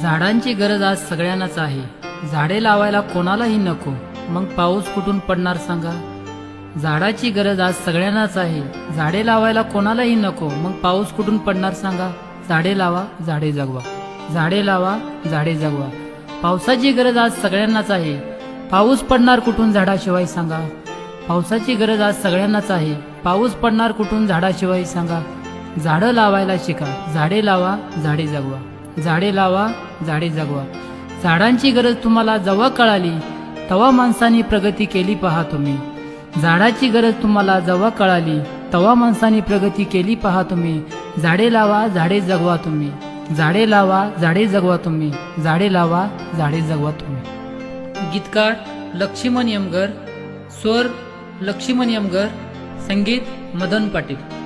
झाडांची गरज आज सगळ्यांनाच आहे. झाडे लावायला कोणालाही नको, मग पाऊस कुठून पडणार सांगा. झाडाची गरज आज सगळ्यांनाच आहे. झाडे लावायला कोणालाही नको, मग पाऊस कुठून पडणार सांगा. झाडे लावा, झाडे जगवा. झाडे लावा, झाडे जगवा. पावसाची गरज आज सगळ्यांनाच आहे. पाऊस पडणार कुठून झाडाशिवाय सांगा. पावसाची गरज आज सगळ्यांनाच आहे. पाऊस पडणार कुठून झाडाशिवाय सांगा. झाडं लावायला शिका. झाडे लावा, झाडे जगवा. झाडे लावा, झाडे जगवा. झाडांची गरज तुम्हाला जेव्हा कळाली तेव्हा माणसांनी प्रगती केली पहा तुम्ही. झाडाची गरज तुम्हाला जेव्हा कळाली तेव्हा माणसांनी प्रगती केली पहा तुम्ही. झाडे लावा, झाडे जगवा तुम्ही. झाडे लावा, झाडे जगवा तुम्ही. झाडे लावा, झाडे जगवा तुम्ही. गीतकार लक्ष्मण यमगर, स्वर लक्ष्मण यमगर, संगीत मदन पाटील.